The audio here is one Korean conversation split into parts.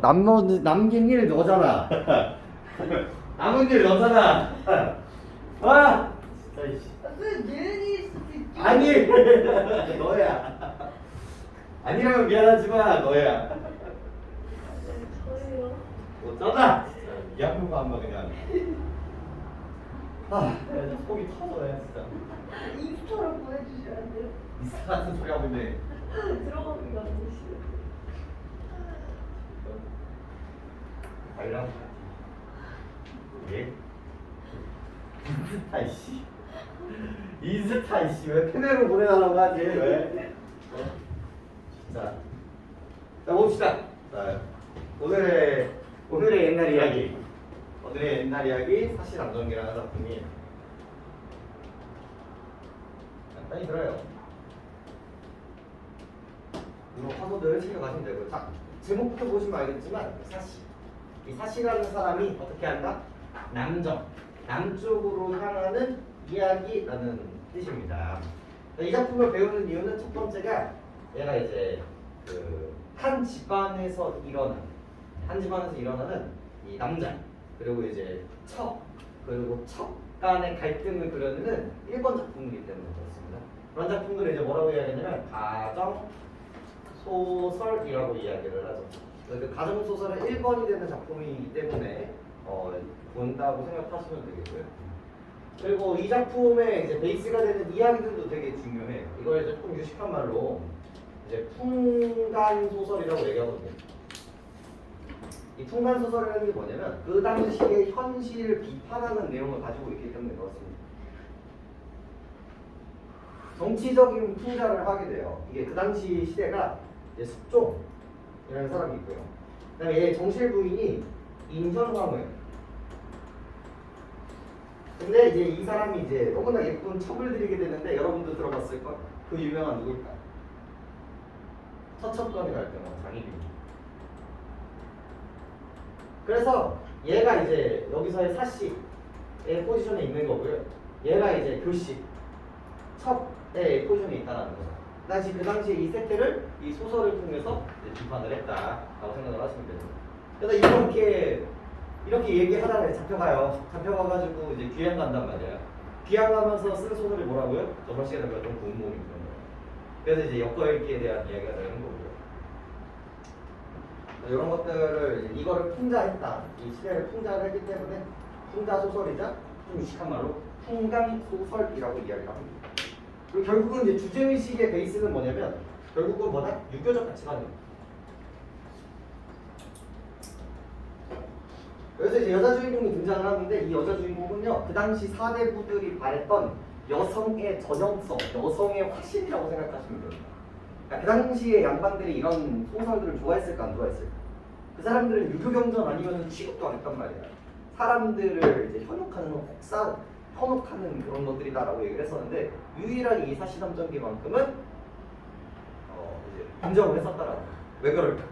남긴 일 너잖아. 남은 일 너잖아. 와. 그 예은이일 수도 있죠. 아니. 너야. 아니라면 미안하지만 너야. 저예요. 어쩌다. 이 학교가 한번 그냥. 진짜 속이 터져요 진짜. 인스타로 보내주셔야 돼요. 이사 같은 소리 하고 있네. 들어가기가 너무 싫어. 발랑. 예? 인스타 이씨. 인스타 이씨 왜 페메로 보내달라고 하지 왜? 자 봅시다. 자 오늘의 옛날 이야기. 오늘의 옛날 이야기 사실 안정기라는 작품이 간단히 들어요. 이거 화소들 챙겨가시면 되고, 자 제목부터 보시면 알겠지만 이 사시라는 사람이 어떻게 한다? 남쪽으로 향하는 이야기라는 뜻입니다. 이 작품을 배우는 이유는 첫 번째가 얘가 이제 한 집안에서 일어나는 이 남자 그리고 이제 그리고 척 간의 갈등을 그려내는 1번 작품이기 때문에 그렇습니다. 그런 작품들을 이제 뭐라고 이야기하냐면 가정 소설이라고 이야기를 하죠. 그 가정 소설의 1번이 되는 작품이기 때문에 본다고 생각하시면 되겠고요. 그리고 이 작품의 이제 베이스가 되는 이야기들도 되게 중요해요. 이걸 이제 조금 유식한 말로 이제 풍간 소설이라고 얘기하거든요. 이 풍간 소설이라는 게 뭐냐면 그 당시의 현실을 비판하는 내용을 가지고 있기 때문에 그렇습니다. 정치적인 풍자를 하게 돼요. 이게 그 당시 시대가 이제 숙종이라는 사람이 있고요. 그다음에 얘 정실 부인이 인현왕후예요. 근데 이제 이 사람이 이제 너무나 예쁜 첩을 들이게 되는데 여러분도 들어봤을 걸? 그 유명한 누굴까? 처첩전이 갈 때는 장희빈. 그래서 얘가 이제 여기서의 사씨의 포지션에 있는 거고요. 얘가 이제 교씨, 첩의 포지션에 있다는 거죠. 그 당시에 이 세태를 이 소설을 통해서 이제 비판을 했다라고 생각을 하시면 됩니다. 그래서 이렇게 얘기하다가 잡혀가요. 잡혀가가지고 이제 귀양 간단 말이야. 귀양 가면서 쓴 소설이 뭐라고요? 저번 시간에 배웠던 구운몸이 그런 거예요. 그래서 이제 엮어읽기에 대한 이야기가 되는 거고요. 이런 것들을 이거를 풍자했다. 이 시대를 풍자를 했기 때문에 풍자 소설이자 좀 유식한 말로 풍강 소설이라고 이야기를 합니다. 그리고 결국은 이제 주제의식의 베이스는 뭐냐면 결국은 뭐다? 유교적 가치관입니다. 그래서 이제 여자 주인공이 등장을 하는데 이 여자 주인공은요 그 당시 사대부들이 바랬던 여성의 전형성, 여성의 화신이라고 생각하시면 됩니다. 그러니까 그 당시에 양반들이 이런 소설들을 좋아했을까 안 좋아했을까? 그 사람들은 유교경전 아니면 취급도 안 했단 말이야. 사람들을 이제 현혹하는 그런 것들이다라고 얘기를 했었는데 유일하게 이 사시남전기만큼은 이제 인정을 했었다라고. 왜 그럴까?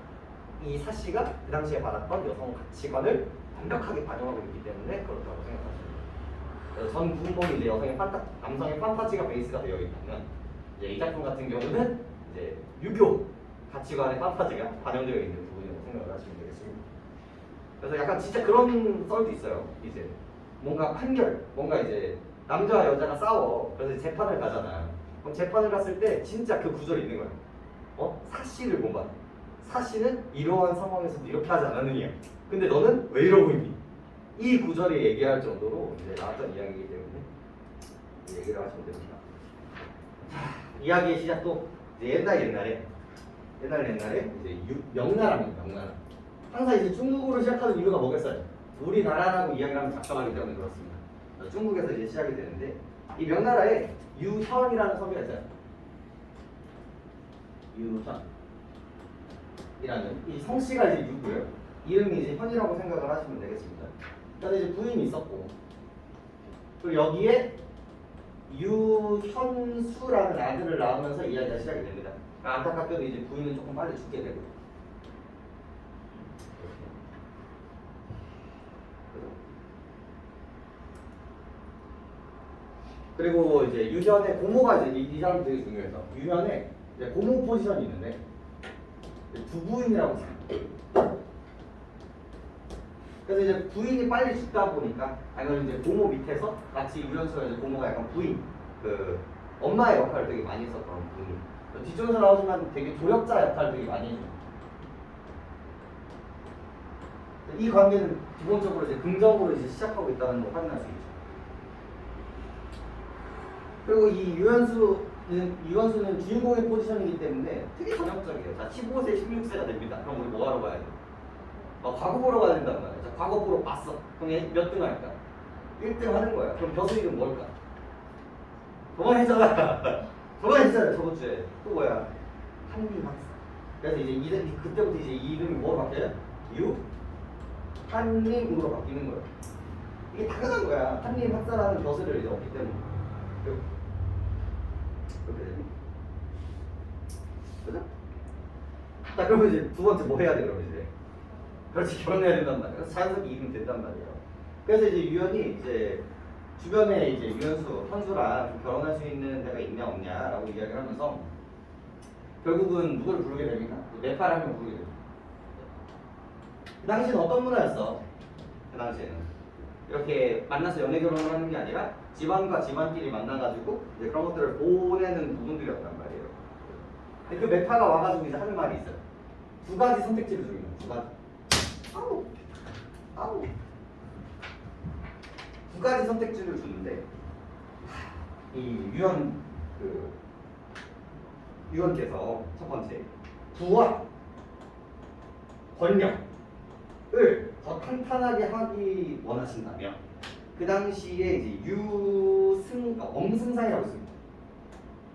이 사시가 그 당시에 받았던 여성 가치관을 완벽하게 반영하고 있기 때문에 그렇다고 생각하십니다. 그래서 전 부분이 이제 남성의 판타지가 베이스가 되어 있다면 이제 이 작품 같은 경우는 이제 유교 가치관의 판타지가 반영되어 있는 부분이라고 생각을 하시면 되겠습니다. 그래서 약간 진짜 그런 썰도 있어요. 이제 뭔가 이제 남자와 여자가 싸워. 그래서 재판을 가잖아. 그럼 재판을 갔을 때 진짜 그 구절이 있는 거야. 사씨를 본받아. 사씨는 이러한 상황에서도 이렇게 하지 않았느냐. 근데 너는 왜 이러고 있니? 이 구절이 얘기할 정도로 이제 나왔던 이야기이기 때문에 얘기를 하시면 됩니다. 이야기의 시작도 이제 옛날에 이제 명나라입니다. 명나라. 항상 이제 중국으로 시작하는 이유가 뭐겠어요? 우리나라라고 이야기를 하면 작성하기 때문에 그렇습니다. 중국에서 이제 시작이 되는데 이 명나라에 유현이라는 섬이 있어요. 유현이라는 이 성씨가 이제 유고요. 이름이 이제 현이라고 생각을 하시면 되겠습니다. 그다음에 이제 부인이 있었고 그리고 여기에 유현수라는 아들을 낳으면서 이야기가 시작이 됩니다. 안타깝게도 이제 부인은 조금 빨리 죽게 되고. 그리고 이제 유현의 고모가 이제 이 사람이 되게 중요해서 유현의 이제 고모 포지션이 있는데 부부인이라고 생각해요. 그래서 이제 부인이 빨리 죽다 보니까 아니면 이제 고모 밑에서 같이 유연수가 이제 고모가 약간 부인 그 엄마의 역할을 되게 많이 했었던 부인. 뒷쪽에서 나오지만 되게 조력자 역할을 되게 많이 해줘요. 이 관계는 기본적으로 이제 긍정으로 이제 시작하고 있다는 걸 확인할 수 있죠. 그리고 이 유연수는 주인공의 포지션이기 때문에 되게 전형적이에요. 자, 15세, 16세가 됩니다. 그럼 우리 뭐 하러 가야 돼? 과거 보러 가야 된단 말이야. 자, 과거 보러 봤어. 그럼 몇 등 할까? 1등 하는 거야. 그럼 벼슬이는 뭘까? 저번에 했잖아. 저번에 했잖아. 저번 주에. 또 뭐야? 한림 학사. 그래서 이제 그때부터 이제 이름이 뭐로 바뀌어요? 한림으로 바뀌는 거예요. 이게 당연한 거야. 한림 학사라는 벼슬을 이제 얻기 때문에. 그렇게 되니? 그죠? 자, 그러면 이제 두 번째 뭐 해야 돼, 그러면 이제? 그렇지, 결혼해야 된단 말이야. 그래서 자연스럽게 이름이 된단 말이에요. 그래서 이제 유연이 이제 주변에 이제 유연수, 현수랑 좀 결혼할 수 있는 데가 있냐 없냐라고 이야기를 하면서 결국은 누구를 부르게 됩니까? 네팔 한 명 부르게 됩니다. 그 당시에는 어떤 문화였어? 그 당시에는 이렇게 만나서 연애 결혼을 하는 게 아니라 집안과 집안끼리 만나가지고 이제 그런 것들을 보내는 부분들이었단 말이에요. 근데 그 메파가 와가지고 이제 하는 말이 있어요. 두 가지 선택지를 주는 거예요. 두 가지. 아우. 두 가지 선택지를 주는데 이 유언께서 첫 번째 부와 권력을 더 탄탄하게 하기 원하신다면 그 당시에 이제 엄승상이라고 있습니다.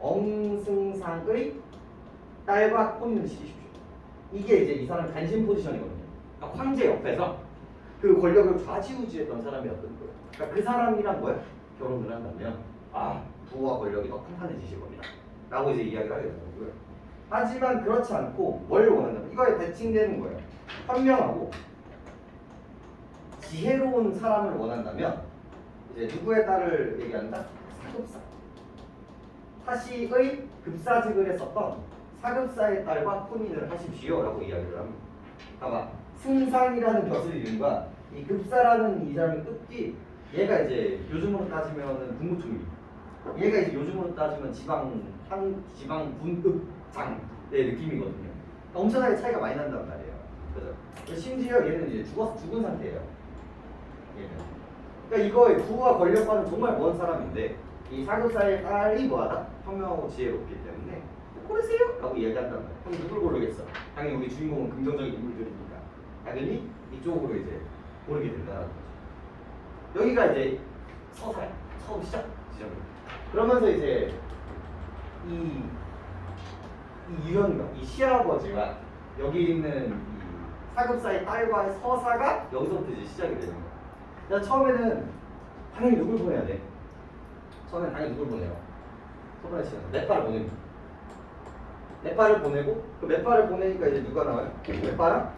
엄승상의 딸과 혼인을 시키십시오. 이게 이제 이 사람 간신 포지션이거든요. 그러니까 황제 옆에서 그 권력을 좌지우지했던 사람이었던 거예요. 그러니까 그 사람이랑 뭐야? 결혼을 한다면 부와 권력이 더 탄탄해지실 겁니다. 라고 이제 이야기를 하게 되는 거고요. 하지만 그렇지 않고 뭘 원한다면 이거에 대칭되는 거예요. 현명하고 지혜로운 사람을 원한다면 이제 누구의 딸을 얘기한다? 사급사. 사시의 급사직을 했었던 사급사의 딸과 혼인을 하십시오라고 이야기를 합니다. 봐봐, 승상이라는 벼슬 이름과 이 급사라는 이 사람의 끝이 얘가 이제 요즘으로 따지면은 국무총리, 얘가 이제 요즘으로 따지면 지방 군급장의 느낌이거든요. 그러니까 엄청나게 차이가 많이 난단 말이에요. 그죠? 심지어 얘는 이제 죽은 상태예요. 얘는. 그러니까 이거의 부와 권력과는 정말 먼 사람인데 이 사급사의 딸이 뭐하다? 현명하고 지혜롭기 때문에 고르세요! 라고 이야기한단 말이에요. 그럼 누굴 고르겠어? 당연히 우리 주인공은 긍정적인 인물들이니까 당연히 이쪽으로 이제 고르게 된다는 거죠. 여기가 이제 서사야. 처음 시작 지점입니다. 그러면서 이제 이 유현과 이 시아버지와 여기 있는 이 사급사의 딸과의 서사가 여기서부터 이제 시작이 되는 거예요. 그래서 처음에는 당연히 누굴 보내야 돼? 처음에는 당연히 누굴 보내요? 초반에 시작. 네팔을 보냅니다. 네팔을 보내고 그 네팔을 보내니까 이제 누가 나와요? 네팔랑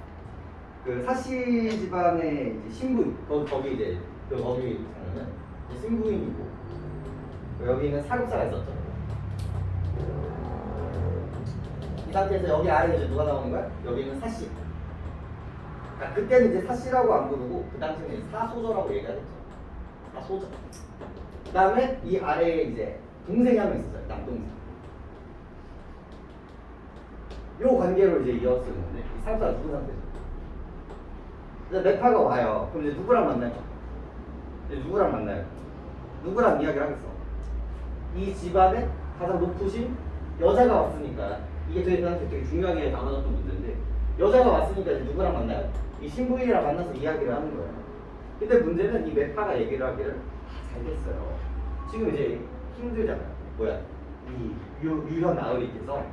그 사시 집안의 이제 신부인 거기 이제 거기 장면은 신부인이고 여기는 사급사가 있었죠. 이 상태에서 여기 아래에 이제 누가 나오는 거야? 여기는 사시. 그러니까 그때는 이제 사시라고 안 부르고 그 당시에는 사소저라고 얘기하겠죠. 사소저. 그 다음에 이 아래에 이제 동생이 한 명 있었어요. 남동생. 요 관계로 이제 이어쓰는 건데 이 사급사가 죽은 상태죠. 이제 네파가 와요. 그럼 이제 누구랑 만나요? 이제 누구랑 만나요? 누구랑 이야기를 하겠어? 이 집안의 가장 높으신 여자가 왔으니까 이게 되게 중요하게 다뤄졌던 문제인데 여자가 왔으니까 이제 누구랑 만나요? 이 신부인이랑 만나서 이야기를 하는 거예요. 근데 문제는 이 메파가 얘기를 하기를 잘 됐어요. 지금 이제 힘들잖아요. 뭐야? 이 유현 나으리께서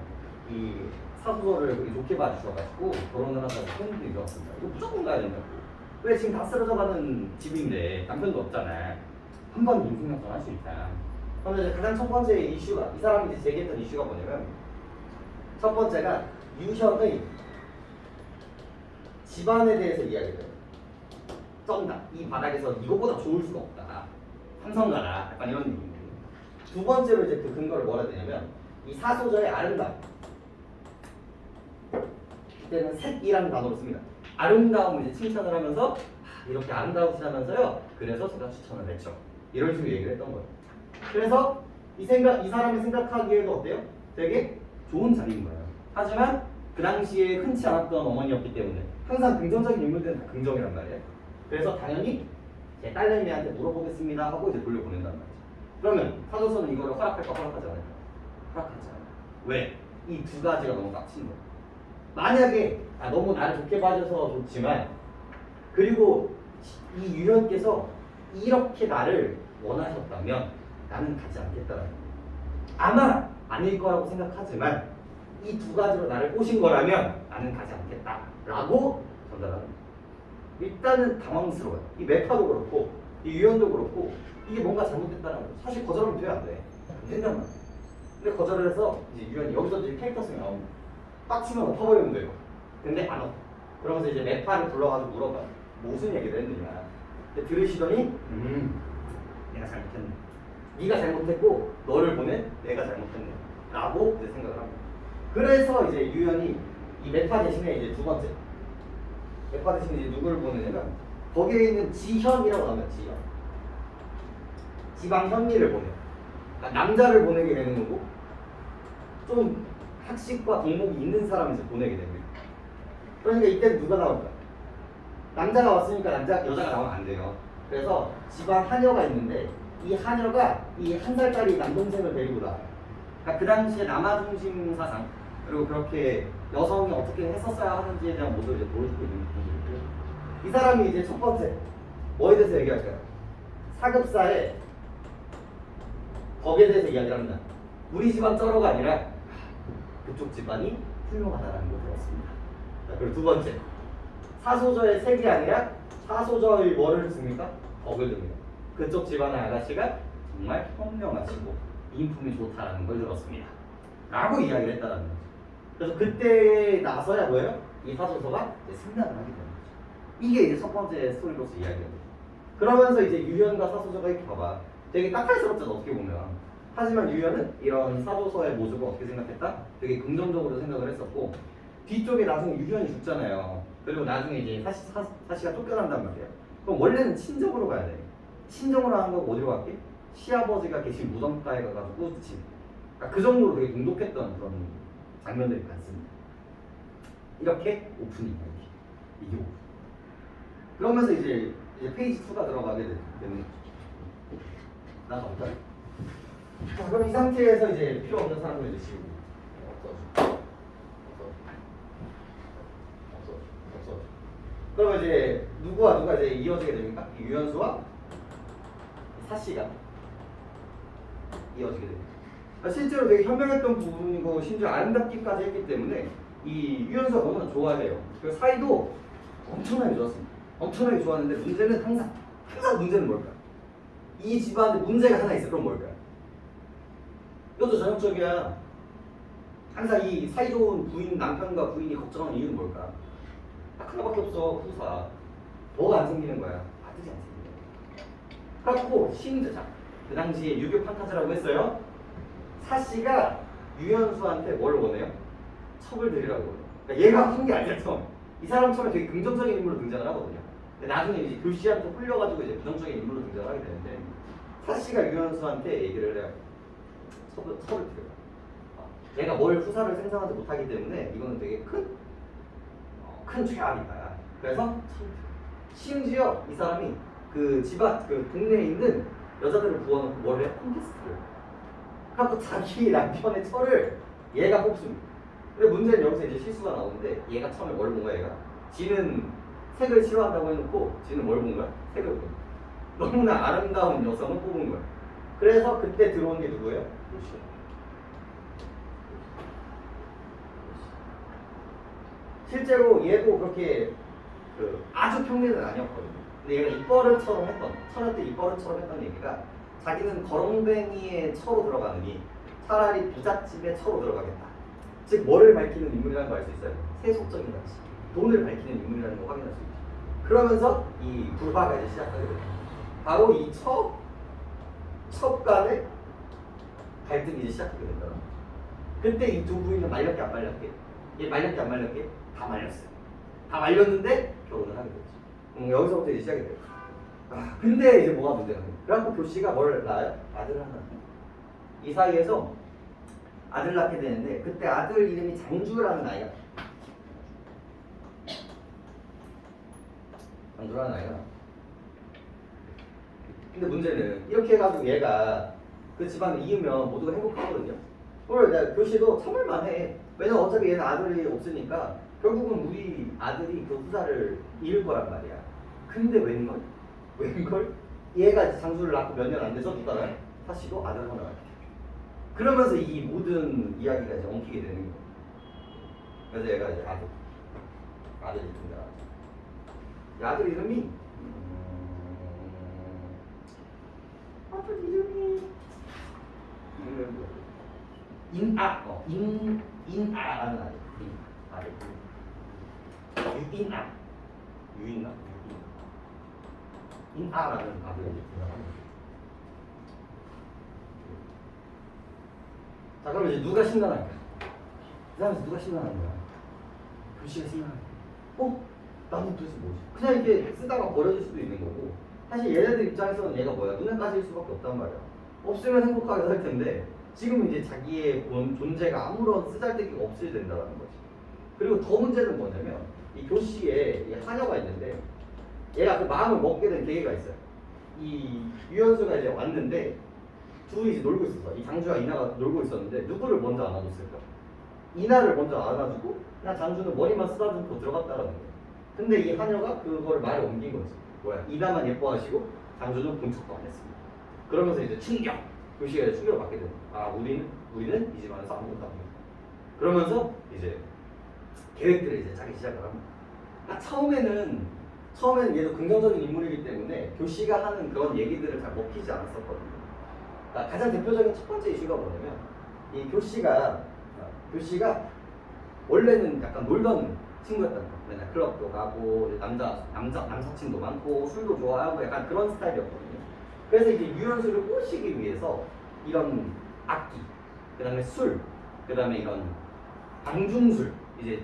이 사소를 그렇게 좋게 봐주셔가지고 결혼을 하다가 손님도 이뤘습니다. 이거 무조건 가야 된다고. 왜 지금 다 쓰러져가는 집인데 남편도 없잖아. 한 번 인생역전 할 수 있다. 그러면 이제 가장 첫 번째 이슈가 이 사람이 이제 제기했던 이슈가 뭐냐면 첫 번째가 유현의 집안에 대해서 이야기를 해요. 쩐다. 이 바닥에서 이거보다 좋을 수가 없다. 삼성가라. 약간 이런 얘기인데 두 번째로 이제 그 근거를 뭐라 해야 되냐면 이 사소저의 아름다움. 이때는 색이라는 단어를 씁니다. 아름다움을 이제 칭찬을 하면서 이렇게 아름다우시다면서요. 그래서 제가 추천을 했죠. 이런 식으로 얘기를 했던 거예요. 그래서 이 사람이 생각하기에도 어때요? 되게 좋은 자리인 거예요. 하지만 그 당시에 흔치 않았던 어머니였기 때문에 항상 긍정적인 인물들은 다 긍정이란 말이에요. 그래서 당연히 제 딸내미한테 물어보겠습니다 하고 이제 돌려보낸다는 말이죠. 그러면 사도서는 이거를 허락할까 허락하지 않을까? 허락하지 않아요. 왜? 이 두 가지가 너무 빡친 거예요. 만약에 너무 나를 좋게 봐줘서 좋지만 그리고 이 유연께서 이렇게 나를 원하셨다면 나는 가지 않겠다라는 거예요. 아마 아닐 거라고 생각하지만 이 두 가지로 나를 꼬신 거라면 나는 가지 않겠다라고 전달하는 거예요. 일단은 당황스러워요. 이 매파도 그렇고 이 유연도 그렇고 이게 뭔가 잘못됐다는 거예요. 사실 거절하면 돼야 안 돼. 안 된단 말이에요. 근데 거절을 해서 이제 유연이 여기서 이제 캐릭터성이 나옵니다. 빡치면 엎어버리면 돼요. 근데 안 엎어. 그러면서 이제 매파를 불러가지고 물어봐요. 무슨 얘기를 했느냐. 근데 들으시더니 내가 잘못했네. 네가 잘못했고 너를 보낸 내가 잘못했네. 라고 이제 생각을 합니다. 그래서 이제 유연이 이 매파 대신에 이제 두 번째 매파 대신에 이제 누구를 보내냐면 거기에 있는 지현이라고 하면 지현 지방 현미를 보내요. 그러니까 남자를 보내게 되는 거고 좀 학식과 덕목이 있는 사람을 이제 보내게 됩니다. 그러니까 이때 누가 나올까? 남자가 왔으니까 여자가 나오면 안 돼요. 그래서 집안 하녀가 있는데 이 하녀가 이 한 살짜리 남동생을 데리고 나와요. 그러니까 그 당시에 남아 중심 사상 그리고 그렇게 여성이 어떻게 했었어야 하는지에 대한 모습을 이제 보여주고 있는 분이고요. 이 사람이 이제 첫 번째 뭐에 대해서 얘기할까요? 사급사에 덕에 대해서 이야기를 합니다. 우리 집안 쩔어가 아니라 그쪽 집안이 훌륭하다는 걸 들었습니다. 자, 그리고 두 번째 사소저의 색이 아니라 사소저의 뭐를 씁니까? 덕을 듭니다. 그쪽 집안의 아가씨가 정말 현명하시고 인품이 좋다라는 걸 들었습니다. 라고 이야기를 했다라는 거죠. 그래서 그때 나서야 뭐예요? 이 사소서가 이제 승낙을 하게 되는 거죠. 이게 이제 첫 번째 스토리로서 이야기가 돼요. 그러면서 이제 유연과 사소저가 이렇게 봐봐. 되게 까탈스럽잖아 어떻게 보면. 하지만 유연은 이런 사도서의 모습을 어떻게 생각했다? 되게 긍정적으로 생각을 했었고 뒤쪽에 나중에 유연이 죽잖아요. 그리고 나중에 이제 사시가 쫓겨난단 말이에요. 그럼 원래는 친정으로 가야 돼. 친정으로 하는 거 어디로 갈게? 시아버지가 계신 무덤가에 가가지고 집. 그러니까 그 정도로 되게 동독했던 그런 장면들이 많습니다. 이렇게 오픈이에요. 이게 오픈. 그러면서 이제 페이지 2가 들어가게 되는 거죠. 나가볼까요? 자, 그럼 이 상태에서 이제 필요 없는 사람을 이제 지우고 없어. 그러면 이제 누가 이제 이어지게 됩니까? 이 유연수와 사씨가 이어지게 됩니다. 그러니까 실제로 되게 현명했던 부분이고 심지어 아름답기까지 했기 때문에 이 유연수가 너무나 좋아해요. 그 사이도 엄청나게 좋았습니다. 엄청나게 좋았는데 문제는 항상 문제는 뭘까? 이 집안에 문제가 하나 있어. 그럼 뭘까요? 이것도 전형적이야. 항상 이 사이좋은 부인, 남편과 부인이 걱정하는 이유는 뭘까? 딱 하나밖에 없어. 후사. 뭐가 안 생기는 거야? 아들이 안 생기는 거야. 그렇고 심지어 그 당시에 유교 판타지라고 했어요. 사씨가 유연수한테 뭘 원해요? 첩을 드리라고 원해요. 그러니까 얘가 한 게 아니라 처음. 이 사람처럼 되게 긍정적인 인물로 등장을 하거든요. 근데 나중에 이제 교시한테 홀려가지고 이제 부정적인 인물로 등장을 하게 되는데 사씨가 유연수한테 얘기를 해요. 첩을 드려요. 내가 뭘 후사를 생산하지 못하기 때문에 이거는 되게 큰 죄악이다. 그래서 첩을 드려요. 심지어 이 사람이 그 집안 그 동네에 있는 여자들을 부어놓고 뭘 해요? 콘테스트를. 그래서 자기 남편의 철을 얘가 뽑습니다. 근데 문제는 여기서 이제 실수가 나오는데 얘가 처음에 뭘 본 거야? 얘가 지는 색을 싫어한다고 해놓고 지는 뭘 본 거야? 색을 본 거야. 너무나 아름다운 여성을 뽑은 거야. 그래서 그때 들어온 게 누구예요? 루시오. 실제로 얘도 그렇게 아주 평민은 아니었거든요. 근데 얘가 입버릇처럼 했던 처녀 때 입버릇처럼 했던 얘기가 자기는 거렁뱅이의 처로 들어가느니 차라리 부잣집의 처로 들어가겠다. 즉 뭐를 밝히는 인물이라는 걸 알 수 있어요. 세속적인 가치, 돈을 밝히는 인물이라는 걸 확인할 수 있죠. 그러면서 이 불화가 이제 시작하게 됩니다. 바로 이 첩 간의 갈등이 이제 시작하게 된다. 그때 이 두 부인은 말렸게 안 말렸게? 얘 말렸게 안 말렸게? 다 말렸어요. 다 말렸는데 결혼을 하게 됐죠. 여기서부터 이제 시작이 돼요. 아, 근데 이제 뭐가 문제가 돼요? 그래갖고 교씨가 뭘 낳아요? 아들을 하나. 이 사이에서 아들 낳게 되는데 그때 아들 이름이 장주라는 아이가. 장주라는 아이가. 근데 문제는 이렇게 해가지고 얘가 그 집안을 이으면 모두가 행복하거든요. 그걸 내가 교씨도 참을만 해. 왜냐면 어차피 얘는 아들이 없으니까 결국은 우리 아들이 그 후사를 이을 거란 말이야. 근데 웬걸? 웬걸? 얘가 이제 장수를 낳고 몇 년 안 돼서 누가 나요? 사씨도 아들 하나 낳게. 그러면서 이 모든 이야기가 이제 엉키게 되는 거예요. 그래서 얘가 이제 아들이 등장하죠. 이 아들 이름이 아들 이름이 인아라는 아들. 인아라는 아들이 등장합니다. 자, 그럼 이제 누가 신난할까? 그 다음에 누가 신난하는 거야? 교씨가 신난하는 거야. 나는 도대체 뭐지? 그냥 이렇게 쓰다가 버려질 수도 있는 거고. 사실 얘네들 입장에서는 얘가 뭐야? 눈에 까질 수밖에 없단 말이야. 없으면 행복하게 살 텐데 지금 이제 자기의 존재가 아무런 쓰잘데기가 없어야 된다는 거지. 그리고 더 문제는 뭐냐면 이 교씨에 이 하녀가 있는데 얘가 그 마음을 먹게 된 계기가 있어요. 이 유연수가 이제 왔는데 둘이 이제 놀고 있었어. 이 장주와 이나가 놀고 있었는데 누구를 먼저 안아줬을까? 이나를 먼저 안아주고 그냥 장주는 머리만 쓰다듬고 들어갔다라는 거야. 근데 이 하녀가 그걸 말에 옮긴 거지. 뭐야? 이나만 예뻐하시고 장주는 본 척도 안 했습니다. 그러면서 이제 충격! 교씨가 충격을 받게 되는 거야. 아, 우리는 이 집안에서 아무것도 안 해. 그러면서 이제 계획들을 이제 짜기 시작을 합니다. 처음에는 얘도 긍정적인 인물이기 때문에 교씨가 하는 그런 얘기들을 잘 먹히지 않았었거든요. 가장 대표적인 첫 번째 이슈가 뭐냐면 이 교씨가 원래는 약간 놀던 친구였단 거야. 맨날 클럽도 가고 남사친도 많고 술도 좋아하고 약간 그런 스타일이었거든요. 그래서 이제 유연수를 꼬시기 위해서 이런 악기, 그 다음에 술, 그 다음에 이런 방중술, 이제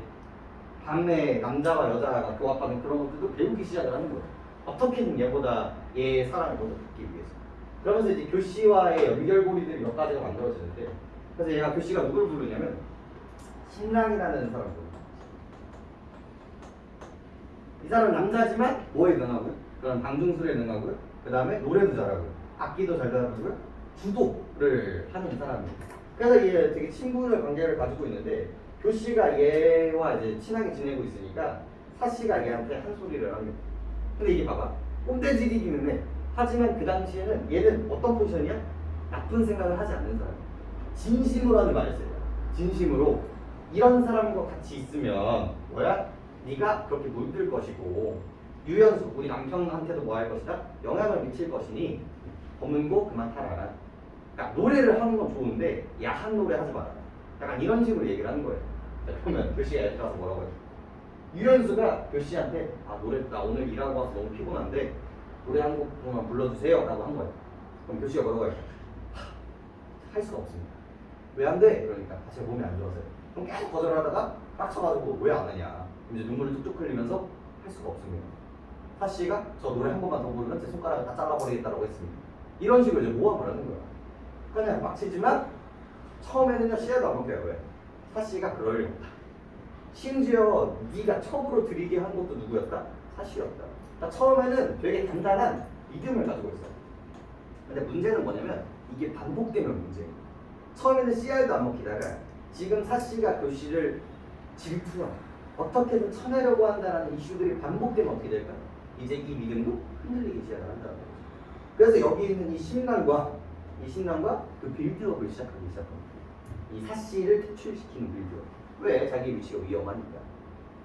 밤에 남자와 여자가 교합하는 그런 것들도 배우기 시작을 하는 거예요. 어떻게든 얘보다 얘의 사랑을 먼저 받기 위해서. 그러면서 이제 교씨와의 연결고리들이 몇 가지가 만들어지는데, 그래서 얘가 교씨가 누굴 부르냐면 신랑이라는 사람을 부르죠. 이 사람은 남자지만 뭐에 능하고요? 그런 방중술에 능하고요. 그 다음에 노래도 잘하고요. 악기도 잘 다루고요. 주도를 하는 사람입니다. 그래서 얘 되게 친분의 관계를 가지고 있는데 교씨가 얘와 이제 친하게 지내고 있으니까 사씨가 얘한테 한 소리를 합니다. 근데 이게 봐봐. 꼰대질이기는 해. 하지만 그 당시에는 얘는 어떤 포지션이야? 나쁜 생각을 하지 않는 사람. 진심으로 하는 말이었어요. 진심으로 이런 사람과 같이 있으면 뭐야? 네가 그렇게 물들 것이고 유연수 우리 남편한테도 뭐 할 것이다? 영향을 미칠 것이니 검은고 그만 타라. 그러니까 노래를 하는 건 좋은데 야한 노래 하지 마라. 약간 이런 식으로 얘기를 하는 거예요. 자, 그러면 교씨가 이렇게 와서 뭐라고 해요? 유연수가 교씨한테 노래 나 오늘 일하고 와서 너무 피곤한데 노래 한 곡만 불러주세요 라고 한 거예요. 그럼 교씨가 뭐라고 해요? 할 수가 없습니다. 왜 안 돼? 그러니까 제가 몸이 안 좋아서요. 그럼 계속 거절하다가 빡쳐가지고 왜 안 하냐. 이제 눈물을 뚝뚝 흘리면서 할 수가 없습니다. 사씨가 저 노래 한 번만 더 부르면 제 손가락을 다 잘라버리겠다고 했습니다. 이런 식으로 이제 모함을 하는 거야. 그냥 빡치지만 처음에는요 씨앗도 안 먹혀요. 왜? 사씨가 그럴 리 없다. 심지어 네가 첩으로 들이게 한 것도 누구였다? 사씨였다. 그러니까 처음에는 되게 단단한 믿음을 가지고 있어요. 근데 문제는 뭐냐면 이게 반복되면 문제예요. 처음에는 씨알도 안 먹히다가 지금 사씨가 교씨를 질투하고 어떻게든 쳐내려고 한다는 이슈들이 반복되면 어떻게 될까? 이제 이 믿음도 흔들리기 시작을 한다는 거죠. 그래서 여기 있는 이 신랑과 그 빌드업을 시작하기 시작합니다. 이 사씨를 퇴출시키는 빌드업. 왜? 자기 위치가 위험하니까.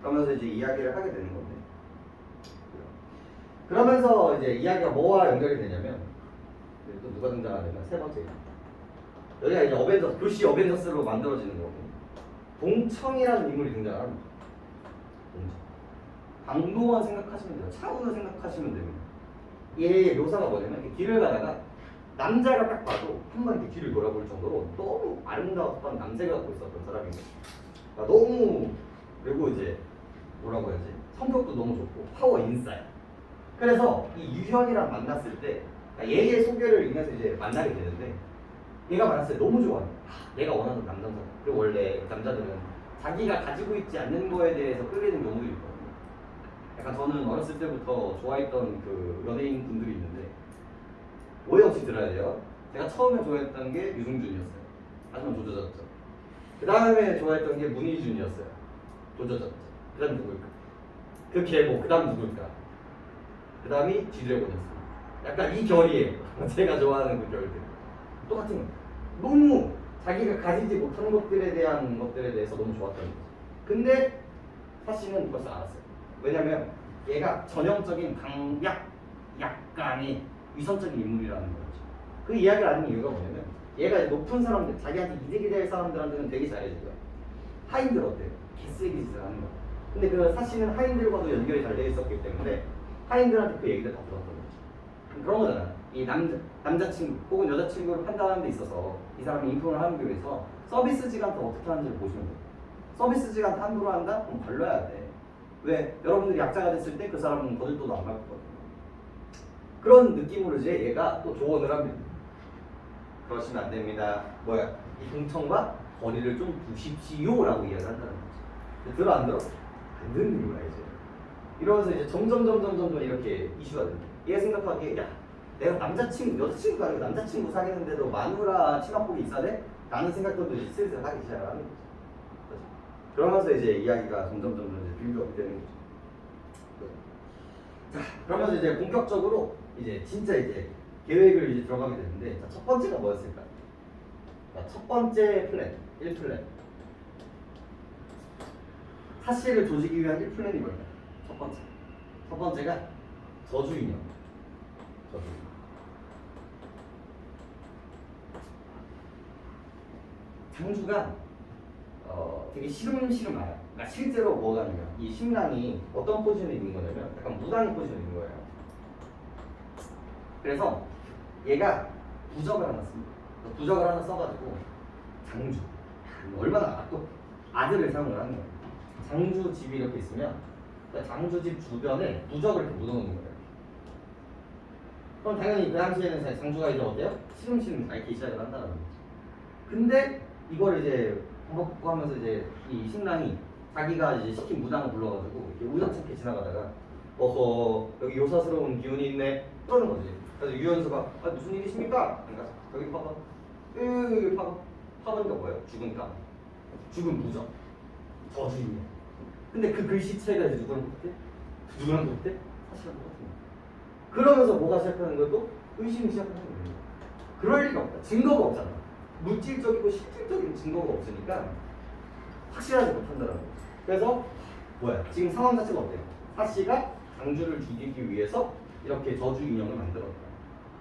그러면서 이제 이야기를 하게 되는 건데. 그러면서 이제 이야기가 뭐와 연결이 되냐면 또 누가 등장하냐면 세 번째. 여기가 이제 어벤져스, 교씨 어벤져스로 만들어지는 거거든요. 동청이라는 인물이 등장합니다. 동청. 강동원 생각하시면 돼요. 차은우 생각하시면 됩니다. 얘 묘사가 뭐냐면 이렇게 길을 가다가 남자가 딱 봐도 한번 이렇게 뒤를 돌아볼 정도로 너무 아름다웠던 남색을 갖고 있었던 사람입니다. 그러니까 너무 그리고 이제 뭐라고 해야지 성격도 너무 좋고 파워 인사이드 그래서 이 유현이랑 만났을 때 그러니까 얘의 소개를 인해서 이제 만나게 되는데 얘가 만났을 때 너무 좋아해. 내가 원하는 남자다. 그리고 원래 남자들은 자기가 가지고 있지 않는 거에 대해서 끌리는 경우도 있거든요. 약간 저는 어렸을 때부터 좋아했던 그 연예인 분들이 있는데 오해 없이 들어야 돼요. 제가 처음에 좋아했던 게 유승준이었어요. 하지만 조져졌죠. 그 다음에 좋아했던 게 문희준이었어요. 조져졌죠. 그 다음 누굴까? 그 계보, 그 다음 누굴까? 그 다음이 G드래곤이었어요. 약간 이 결이에요. 제가 좋아하는 그 결들. 똑같은 거예요. 너무 자기가 가지지 못한 것들에 대한 것들에 대해서 너무 좋았다는 거죠. 근데 사실은 벌써 알았어요. 왜냐면 얘가 전형적인 약간의 위선적인 인물이라는 거죠. 그 이야기를 하는 이유가 뭐냐면 얘가 높은 사람들, 자기한테 이득이 될 사람들한테는 되게 잘해주고요. 하인들 어때요? 개쓰레기 짓을 하는 거예요. 근데 그 사실은 하인들과도 연결이 잘 되어 있었기 때문에 하인들한테 그 얘기를 다 들었던 거죠. 그런 거잖아. 이 남자친구 혹은 여자친구를 판단하는 데 있어서 이 사람이 인품을 하는 데 위해서 서비스직한테 어떻게 하는지를 보시면 돼요. 서비스직한테 함부로 한다? 그럼 걸러야 돼. 왜? 여러분들이 약자가 됐을 때 그 사람은 거들떠도 안 맞거든요. 그런 느낌으로 이제 얘가 또 조언을 합니다. 그러시면 안 됩니다. 뭐야? 이 동청과 거리를 좀 두십시오라고 이야기를 한다는 거죠. 들어 안 들어? 안 듣는 거야 이제. 이러면서 이제 점점 이렇게 이슈가 됩니다. 얘 생각하기에 야 내가 여자친구가 아니고 남자친구 사귀는데도 마누라 치마복이 있어야 돼? 라는 생각도 이제 슬슬 하기 시작하는 거죠. 그렇죠? 그러면서 이제 이야기가 점점 이제 빌드업이 되는 거죠. 자, 그러면서 이제 본격적으로 이제 진짜 이제 계획을 이제 들어가게 되는데 자, 첫 번째가 뭐였을까? 자, 첫 번째 플랜, 1플랜. 사실을 조지기 위한 1플랜이 뭘까요? 첫 번째가 저주인형. 장주가 되게 시름시름해요. 그러니까 실제로 뭐가 아니면 이 신랑이 어떤 포지션에 있는 거냐면 약간 무당의 포지션에 있는 거예요. 그래서 얘가 부적을 하나 씁니다. 부적을 하나 써가지고 장주 얼마나 또 아들을 사용을 하는 거예요. 장주 집이 이렇게 있으면 장주 집 주변에 부적을 이렇게 묻어놓는 거예요. 그럼 당연히 그 당시에는 장주가 이제 어때요? 시름시름 앓기 시작을 한다는 거죠. 근데 이걸 이제 반복하면서 이제 이 신랑이 자기가 이제 시킨 무당을 불러가지고 우연찮게 지나가다가 어허 여기 요사스러운 기운이 있네 그러는 거지. 그래서 유연수가 아, 무슨 일이십니까? 그러니까 여기 봐봐 여기 봐봐 파보니까 뭐예요? 죽은 부적 저주인이야. 근데 그 글씨 차이가 이제 누구랑 똑같아? 누구랑 똑같아? 사실은 똑같은 거야. 그러면서 뭐가 시작하는 것도 의심이 시작하는 거예요. 그럴 리가 없다. 증거가 없잖아. 물질적이고 실질적인 증거가 없으니까 확실하지 못한다는 거죠. 그래서 뭐야? 지금 상황 자체가 어때요? 사씨가 장주를 죽이기 위해서 이렇게 저주 인형을 만들었다.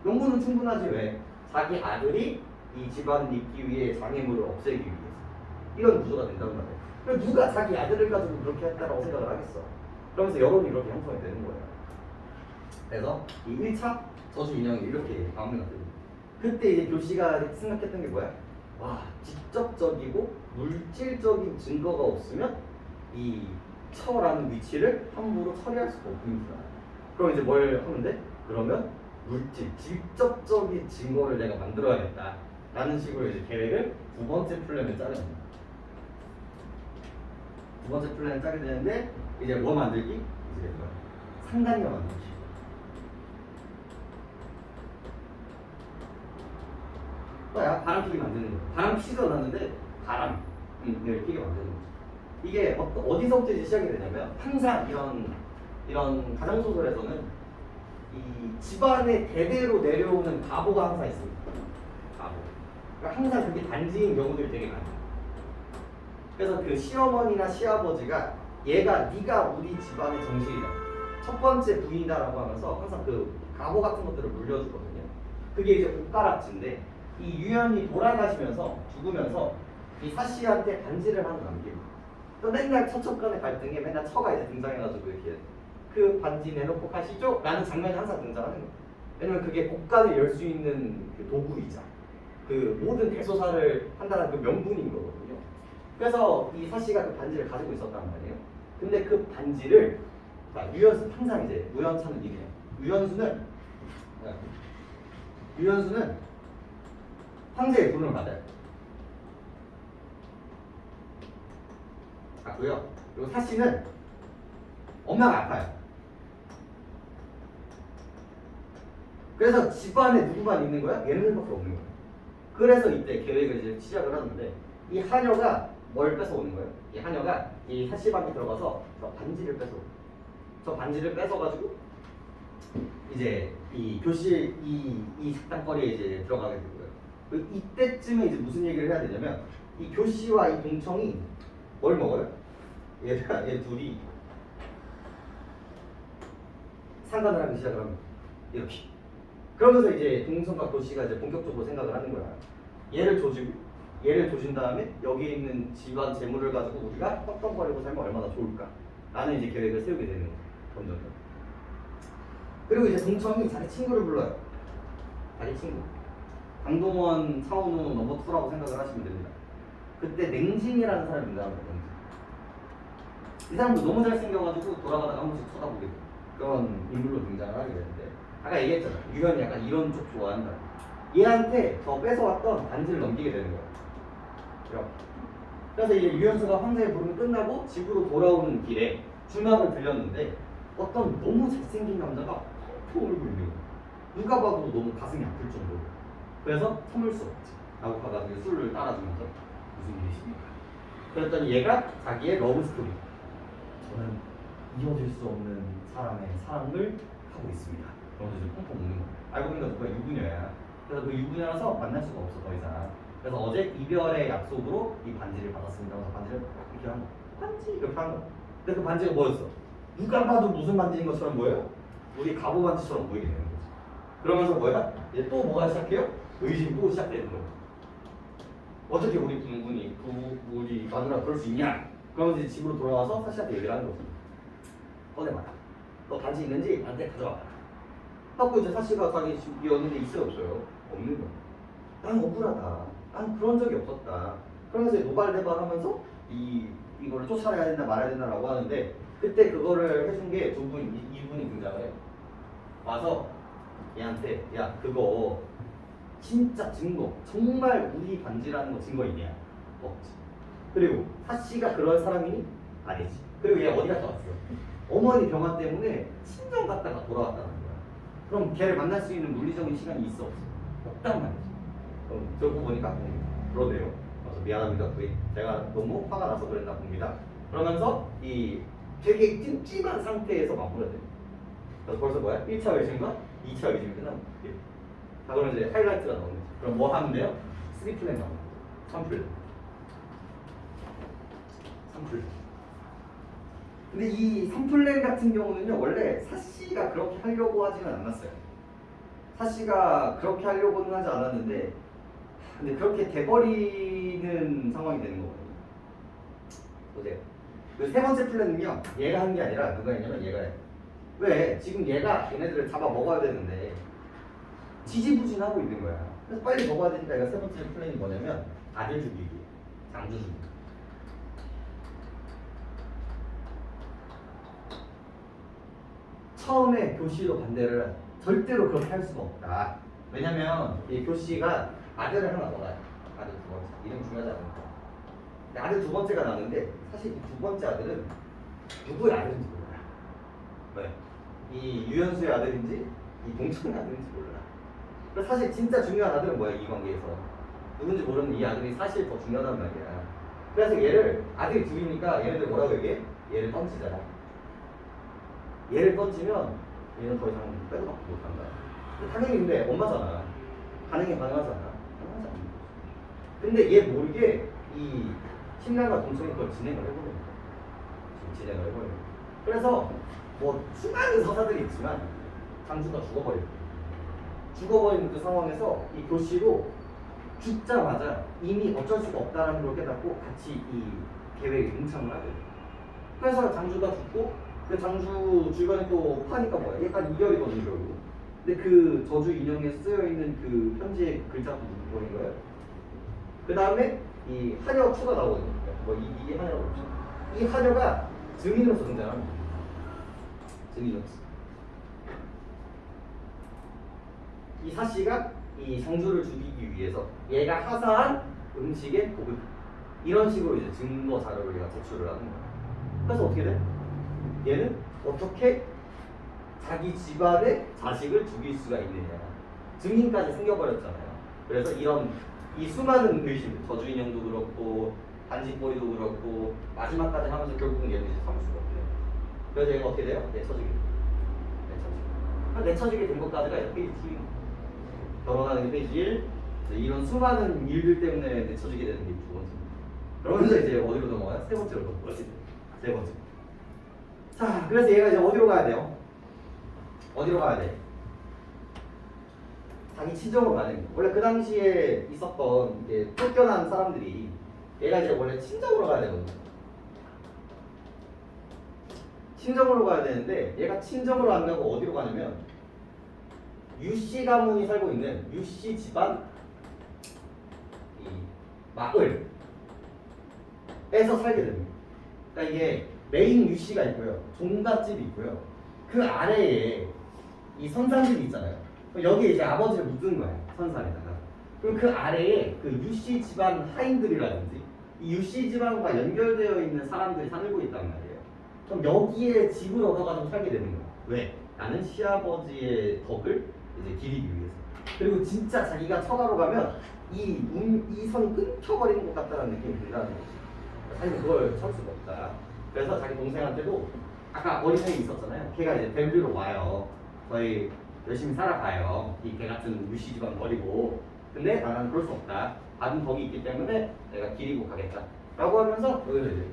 용구는 충분하지 왜? 자기 아들이 이 집안을 잇기 위해 장애물을 없애기 위해서 이런 구조가 된단 말이에요. 그래서 누가 자기 아들을 가지고 그렇게 했다라고 생각을 하겠어. 그러면서 여론이 이렇게 형성이 되는 거예요. 그래서 이 1차 저주 인형이 이렇게 마무리가 됩니다. 그때 이제 교시가 생각했던 게 뭐야? 와, 직접적이고 물질적인 증거가 없으면 이 처라는 위치를 함부로 처리할 수가 없습니다. 그럼 이제 뭘 하면 돼? 그러면 직접적인 증거를 내가 만들어야겠다 라는 식으로 이제 계획을 두 번째 플랜을 짜게 됩니다. 두 번째 플랜을 짜게 되는데 이제 뭐 만들기? 이제 상단녀 만들기. 야 바람 피게 만드는 거예요. 바람 피지도 않았는데 바람을 피게 만드는 거죠. 이게 어디서부터 이제 시작이 되냐면 항상 이런 가정 소설에서는 이 집안의 대대로 내려오는 가보가 항상 있습니다. 가보. 그러니까 항상 그게 단지인 경우들이 되게 많아요. 그래서 그 시어머니나 시아버지가 얘가 네가 우리 집안의 정실이다. 첫 번째 부인이다라고 하면서 항상 그 가보 같은 것들을 물려주거든요. 그게 이제 옷가락지인데 이 유연이 돌아가시면서 죽으면서 이 사씨한테 반지를 하나 남깁니다. 또 맨날 처첩 간의 갈등에 맨날 처가 이제 등장해가지고 이렇게 그 반지 내놓고 가시죠? 라는 장면이 항상 등장하는 거예요. 왜냐면 그게 곡간을 열 수 있는 그 도구이자 그 모든 대소사를 한다는 그 명분인 거거든요. 그래서 이 사씨가 그 반지를 가지고 있었단 말이에요. 근데 그 반지를 유연은 항상 이제 우연찮은 일이에요. 유연수는 황제의 부름을 받아요. 맞고요. 그리고 사씨는 엄마가 아파요. 그래서 집안에 누구만 있는 거야? 얘네들밖에 없는 거야. 그래서 이때 계획을 이제 시작을 하는데 이 하녀가 뭘 뺏어오는 거예요? 이 하녀가 이 사씨방에 들어가서 저 반지를 뺏어. 저 반지를 뺏어가지고 이제 이 교실 이 식당거리에 이제 들어가게 되고요. 그 이때쯤에 이제 무슨 얘기를 해야 되냐면 이 교씨와 이 동청이 뭘 먹어요? 얘 둘이 상관을 하기 시작을 합니다. 이렇게. 그러면서 이제 동성과 교씨가 이제 본격적으로 생각을 하는 거야. 얘를 조진 다음에 여기 있는 집안 재물을 가지고 우리가 떵떵거리고 살면 얼마나 좋을까? 라는 이제 계획을 세우게 되는 거죠. 점점. 그리고 이제 동청이 자기 친구를 불러요. 자기 친구. 강동원, 차은우 넘버 2라고 생각을 하시면 됩니다. 그때 냉진이라는 사람이 등장합니다. 냉진. 이 사람도 너무 잘생겨가지고 돌아가다가 한 번씩 쳐다보게 돼요. 그런 인물로 등장을 하게 되는데 아까 얘기했잖아. 유현이 약간 이런 쪽 좋아한다. 얘한테 저 뺏어왔던 반지를 넘기게 되는 거야. 그래서 이제 유현수가 황제의 부름이 끝나고 집으로 돌아오는 길에 주막을 들렸는데 어떤 너무 잘생긴 남자가 펑펑 울고 있는 거야. 누가 봐도 너무 가슴이 아플 정도로. 그래서 참을 수 없지. 라고 가가지고 술을 따라주면서 무슨 일이십니까? 그랬더니 얘가 자기의 러브 스토리. 저는 이어질 수 없는 사람의 사랑을 하고 있습니다. 그러면서 이제 펑펑 우는 거야. 알고 보니까 누가 유부녀야. 그래서 그 유부녀라서 만날 수가 없어 더 이상. 그래서 어제 이별의 약속으로 이 반지를 받았습니다. 그래서 반지를 이렇게 한 거. 반지 이렇게 한 거. 근데 그 반지가 뭐였어? 누가 봐도 무슨 반지인 것처럼 뭐예요? 우리 갑오 반지처럼 보이게 되는 거지. 그러면서 뭐야? 이제 또 뭐가 시작해요? 의심이 또 시작되는 거야. 어떻게 우리 부군이 우리 마누라 그럴 수 있냐? 그러면서 이제 집으로 돌아와서 사씨한테 얘기를 하는 거지. 꺼내봐라. 너 반지 있는지 나한테 가져와봐. 하고 이제 사씨가 자기 집이 어딘데 있어요 없어요? 없는 거야. 난 억울하다. 난 그런 적이 없었다. 그러면서 노발대발하면서 이거를 쫓아내야 된다 말아야 된다라고 하는데 그때 그거를 해준 게 이분이 등장을 해요. 와서 얘한테 야 그거 진짜 증거 정말 우리 반지라는 거 증거 있냐? 없지. 그리고 사씨가 그럴 사람이니? 아니지. 그리고 얘 어디 갔다 왔어요? 어머니 병화 때문에 친정 갔다가 돌아왔다는 거야. 그럼 걔를 만날 수 있는 물리적인 시간이 있어 없어? 없단 말이지. 그럼 들고 보니까 그러네요. 그래서 미안합니다. 제가 너무 화가 나서 그랬나 봅니다. 그러면서 이 되게 찜찜한 상태에서 마무리가 돼요. 그래서 벌써 뭐야? 1차 의심과 2차 의심이 끝나는 거예요. 자 그러면 이제 하이라이트가 나오는 거죠. 그럼 뭐 하면 돼요? 3플랜 나오는 거죠. 3플랜. 근데 이 3플랜 같은 경우는요 원래 사씨가 그렇게 하려고 하지는 않았어요. 사씨가 그렇게 하려고는 하지 않았는데 근데 그렇게 돼버리는 상황이 되는 거거든요. 보세요. 그 세 번째 플랜은요 얘가 한 게 아니라 누가 했냐면 얘가 해. 왜? 지금 얘가 얘네들을 잡아 먹어야 되는데 지지부진하고 있는 거야. 그래서 빨리 먹어야 되니까 얘가 세 번째 플랜이 뭐냐면 아들 죽이기, 장주 죽이기. 처음에 교씨로 반대를 절대로 그렇게 할 수가 없다. 왜냐면 이 교씨가 아들을 하나 더 낳아요. 아들 두 번째. 이름 중요하지 않으니까. 근데 아들 두 번째가 나는데 사실 이 두 번째 아들은 누구의 아들인지 몰라. 왜? 이 유연수의 아들인지 이 동청의 아들인지 몰라. 그래서 사실 진짜 중요한 아들은 뭐야 이 관계에서 누군지 모르는 이 아들이 사실 더 중요하단 말이야. 그래서 얘를 아들이 둘이니까 얘네들 뭐라고 얘기해? 얘를 던지잖아. 얘를 던지면 얘는 더 이상 빼도 박도 못한다. 당연히 근데 엄마잖아. 가능하잖아. 가능하지 않는 거지. 근데 얘 모르게 이 신랑과 동청이 그걸 진행을 해버리는 거야. 지금 진행을 해버리는 거야. 그래서 뭐 수많은 서사들이 있지만 장주가 죽어버리는 그 상황에서 이 교씨로 죽자마자 이미 어쩔 수가 없다는 걸 깨닫고 같이 이 계획에 동참을 하게 돼요. 그래서 장주가 죽고 그 장주 주변에 또 파니까 뭐야? 약간 이결이거든요 결국. 근데 그 저주 인형에 쓰여있는 그 편지의 글자도 누구 거예요? 그 다음에 이 하녀 2가 나오거든요. 뭐 이게 하녀라고 그러죠. 이 하녀가 증인으로서 등장합니다. 증인으로서. 이 사씨가 이 장주를 죽이기 위해서 얘가 하사한 음식의 고급 이런 식으로 이제 증거 자료를 얘가 제출을 하는 거야. 그래서 어떻게 돼? 얘는 어떻게 자기 집안의 자식을 죽일 수가 있느냐 증인까지 생겨버렸잖아요. 그래서 이런 이 수많은 의심 저주인 형도 그렇고 반지꼬리도 그렇고 마지막까지 하면서 결국은 얘는 이제 참을 수가 없대요. 그래서 얘가 어떻게 돼요? 내쳐지게 돼요. 내쳐지게 된 것까지가 이제 페이지 7 결혼하는 게 페이지 1 이런 수많은 일들 때문에 내쳐지게 되는 게 두 번째. 그러면서 이제 어디로 넘어가요? 세 번째로 넘어가요. 세 번째. 자, 그래서 얘가 이제 어디로 가야 돼요? 어디로 가야 돼? 자기 친정으로 가야 됩니다. 원래 그 당시에 있었던 이제 쫓겨난 사람들이 얘가 이제 원래 친정으로 가야 되거든요. 친정으로 가야 되는데 얘가 친정으로 안 가고 어디로 가냐면 유씨 가문이 살고 있는 유씨 집안 이 마을에서 살게 됩니다. 그러니까 이게 메인 유씨가 있고요, 종갓집이 있고요. 그 아래에 이 선산들이 있잖아요. 여기에 이제 아버지를 묻은 거예요, 선산에다가. 그럼 그 아래에 그 유씨 집안 하인들이라든지 이 유씨 집안과 연결되어 있는 사람들이 살고 있단 말이에요. 그럼 여기에 집을 얻어가지고 살게 되는 거야. 왜? 나는 시아버지의 덕을 이제 기리기 위해서. 그리고 진짜 자기가 처가로 가면 이 선이 끊겨버리는 것 같다는 느낌이 든다는 거지. 사실 그걸 참을 수가 없다. 그래서 자기 동생한테도 아까 어린애이 있었잖아요. 걔가 이제 벨뷰로 와요. 저희 열심히 살아가요. 이 개 같은 유씨 집안 버리고. 근데 나는 그럴 수 없다. 받은 덕이 있기 때문에 내가 기리고 가겠다. 라고 하면서 여기서 이제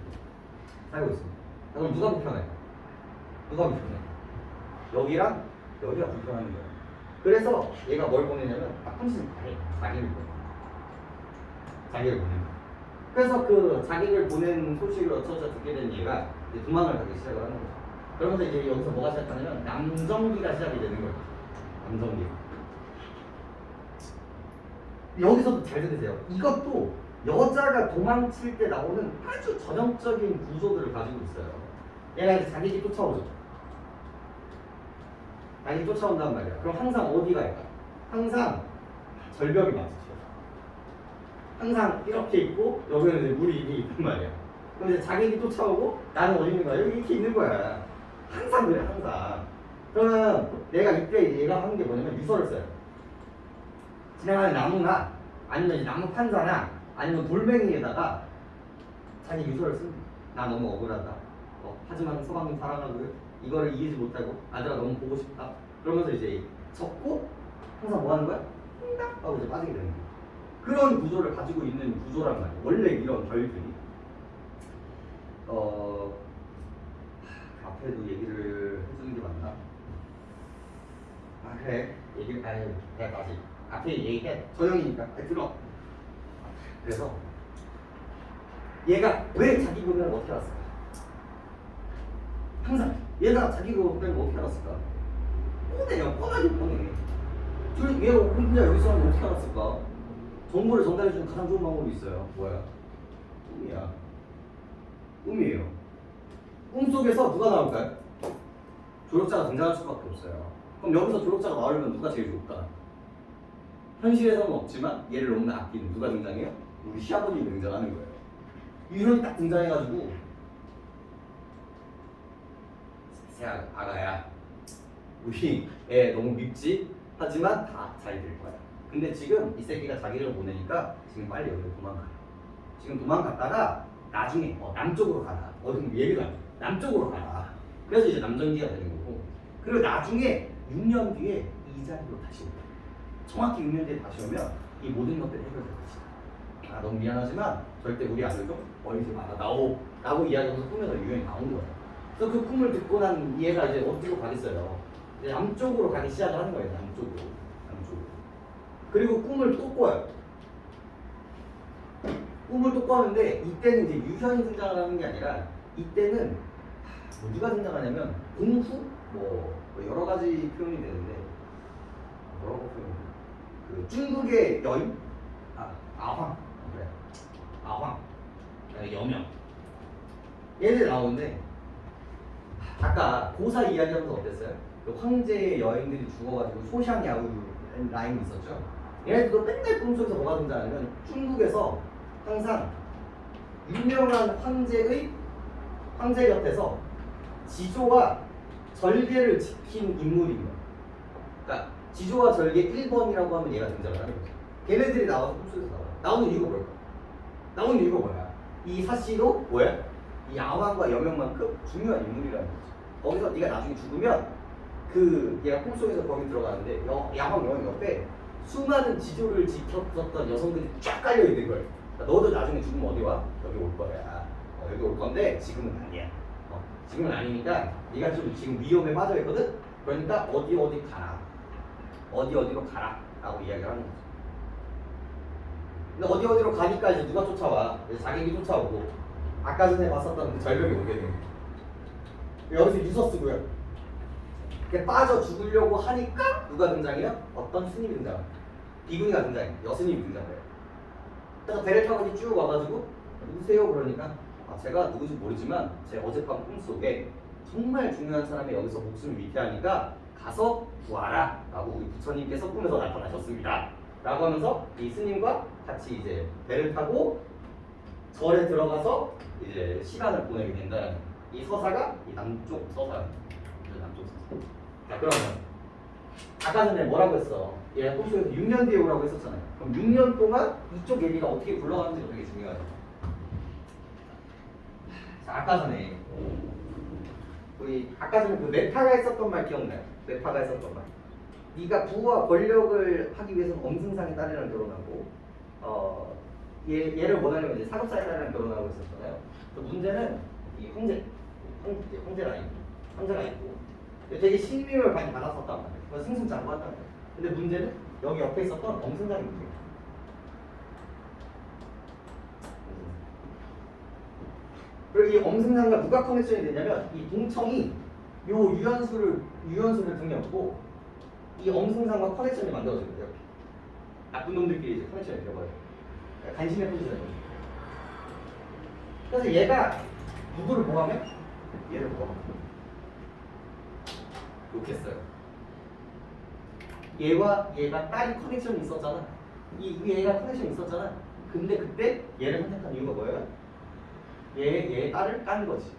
살고 있습니다. 그럼 누가 불편해? 누가 불편해? 여기랑 여기가 불편한 거예요. 그래서 얘가 뭘 보내냐면 딱 혼신 자기를 보내. 자기를 보내. 그래서 그 자기를 보낸 소식을 어쩌서 듣게 된 얘가 이제 도망을 가기 시작을 하는 거죠. 그러면서 이제 여기서 뭐가 시작하냐면 남정기가 시작이 되는 거예요. 남정기. 여기서도 잘 들으세요. 이것도 여자가 도망칠 때 나오는 아주 전형적인 구조들을 가지고 있어요. 얘가 이제 자기 집 쫓아오죠. 자기 집 쫓아온단 말이야. 그럼 항상 어디 갈까? 항상 절벽이 마주쳐요. 항상 이렇게 있고 여기는 이제 물이 이미 있단 말이야. 그럼 이제 자기 집 쫓아오고 나는 어디 있는 거야? 여기 이렇게 있는 거야. 항상 그래, 항상. 그러면 내가 이때 얘가 하는 게 뭐냐면 유서를 써요. 지나가는 나무나 아니면 이제 나무 판자나 아니면 돌멩이에다가 자기 유서를 씁니다. 나 너무 억울하다. 하지만 서방님 사랑하고요. 이거를 이기지 못하고 아들아 너무 보고 싶다. 그러면서 이제 적고 항상 뭐 하는 거야? 흥닥 하고 이제 빠지게 되는 거야. 그런 구조를 가지고 있는 구조란 말이야. 원래 이런 별들이. 앞에도 얘기를 해주는 게 맞나? 아 그래. 얘기를 내가 다시 앞에 얘기해. 저형이니까 들어. 그래서 얘가 왜 자기 보면 어떻게 알았을까? 항상 얘가 자기 보면 어떻게 알았을까? 뻔해요. 뻔하게 뻔해. 얘가 혼자 여기 있었는데 어떻게 알았을까? 정보를 전달해주는 가장 좋은 방법이 있어요. 뭐야? 꿈이야. 꿈이에요. 꿈속에서 누가 나올까요? 조력자가 등장할 수밖에 없어요. 그럼 여기서 조력자가 나오려면 누가 제일 좋을까? 현실에서는 없지만 얘를 너무나 아끼는 누가 등장해요? 우리 시아버님이 등장하는 거예요. 유형이 딱 등장해가지고 새 아가야 우리 애 너무 밉지? 하지만 다 잘 될 거야. 근데 지금 이 새끼가 자기를 보내니까 지금 빨리 여기로 도망가요. 지금 도망갔다가 나중에 남쪽으로 가라. 그럼 얘기가 남쪽으로 가라. 그래서 이제 남정기가 되는 거고. 그리고 나중에 6년 뒤에 이 자리로 다시 오고. 정확히 6년 뒤에 다시 오면 이 모든 것들이 해결될 것이다. 너무 미안하지만 절대 우리 아들 좀 버리지 마라. 라고 이야기하면서 꿈에서 유형이 나온 거예요. 그래서 그 꿈을 듣고 난 얘가 이제 어디로 가겠어요? 이제 남쪽으로 가기 시작을 하는 거예요. 남쪽으로. 그리고 꿈을 또 꿔요. 꿈을 또 꿔는데 이때는 이제 유현이 등장을 하는 게 아니라 이때는 누가 등장하냐면 공후? 뭐 여러 가지 표현이 되는데 뭐라고 표현해? 그 중국의 여인? 아황. 그래. 아황. 여명. 얘들 나오는데 아까 고사 이야기하면서 어땠어요? 그 황제의 여인들이 죽어가지고 소샹야우를 라인이 있었죠. 얘네들도 맨날 꿈속에서 뭐가 등장하냐면 중국에서 항상 유명한 황제 곁에서 지조와 절개를 지킨 인물입니다. 그러니까 지조와 절개 1번이라고 하면 얘가 등장을 하는 거죠. 걔네들이 나와서 꿈속에서 나와요. 나오는 이유가 뭘까? 나오는 이유가 뭐야? 이 사씨도 뭐야? 이 야왕과 여명만큼 중요한 인물이라는 거죠. 거기서 네가 나중에 죽으면 그 얘가 꿈속에서 거기 들어가는데 야왕 여명 옆에 수많은 지조를 지켰었던 여성들이 쫙 깔려 있는 거예요. 그러니까 너도 나중에 죽으면 어디 와? 여기 올 거야. 여기 올 건데 지금은 아니야. 지금은 아니니까 네가 좀 지금 위험에 빠져 있거든. 그러니까 어디 가라. 어디로 가라. 라고 이야기를 하는 거죠. 근데 어디로 가니까 이제 누가 쫓아와? 이제 자객이 쫓아오고 아까 전에 봤었던 그 절벽에 오게 됩니다. 여기서 유서쓰고요. 빠져 죽으려고 하니까 누가 등장해요? 어떤 스님이 등장해요. 비구니가 등장해요. 여스님이 등장해요. 그래서 배를 타고 쭉 와가지고 누구세요? 그러니까 제가 누구지 모르지만 제 어젯밤 꿈속에 정말 중요한 사람이 여기서 목숨을 위태하니까 가서 구하라 라고 우리 부처님께서 꿈에서 나타나셨습니다 라고 하면서 이 스님과 같이 이제 배를 타고 절에 들어가서 이제 시간을 보내게 된다는 이 서사가 이 남쪽 서사입니다. 남쪽 서사. 자, 그러면 아까 전에 뭐라고 했어? 얘가 꿈속에서 6년 뒤에 오라고 했었잖아요. 그럼 6년 동안 이쪽 얘기가 어떻게 굴러가는지가 되게 중요하죠. 자, 아까 전에 우리 아까 전에 그 메타가 했었던 말 기억나요? 메타가 했었던 말. 네가 부와 권력을 하기 위해서는 엄승상의 딸이랑 결혼하고 얘를 원하려면 이제 사급사의 딸이랑 결혼하고 있었잖아요. 그 문제는 이 황제가 있고 되게 신임을 많이 받았었단 말이에요. 그래서 승승장구했단 말이에요. 근데 문제는 여기 옆에 있었던 엄승상이 문제예요. 그리고 이 엄승상과 누가 커넥션이 되냐면 이 동청이 요 유연수를 등려하고 이 엄승상과 커넥션이 만들어져요. 이렇게 나쁜 놈들끼리 이제 커넥션이 되어버려요. 간신의 포지션이. 그래서 얘가 누구를 모함해? 얘를 모함해. 욕했어요. 얘가 딸이 커넥션이 있었잖아. 얘가 커넥션이 있었잖아. 근데 그때 얘를 선택한 이유가 뭐예요? 얘 딸을 깐 거지.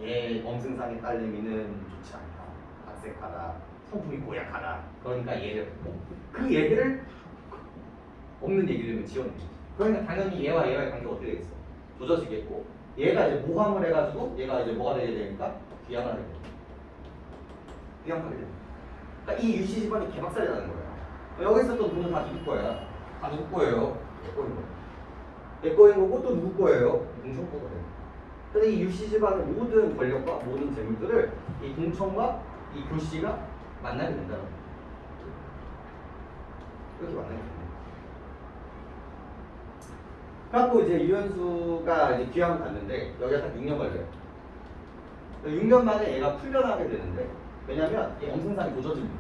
얘 엄승상의 딸내미는 좋지 않다. 악색하다. 성품이 고약하다. 그러니까 그 얘기를 없는 얘기를 지어낸 거지. 그러니까 당연히 얘와의 관계가 어떻게 되겠어? 조져지겠고 얘가 이제 모함을 해가지고 얘가 이제 뭐가 되게 되니까 귀양하게 돼. 귀양하게 돼. 그러니까 이 유씨 집안이 개박살이 나는 거야. 여기 있었던 돈은 다 누구 거야? 다 누구 거예요? 내 거인 거야. 내 거인 거고 또 누구 거예요? 동청 거거든. 근데 이 유씨 집안의 모든 권력과 모든 재물들을 이 동청과 이 교씨가 만나게 된다는 거야. 이렇게 만나게 된다. 그래갖고 이제 유연수가 이제 귀향을 갔는데 여기가 딱 6년 걸려요. 6년 만에 얘가 풀려나게 되는데 왜냐면 이 엄승상이 조져집니다.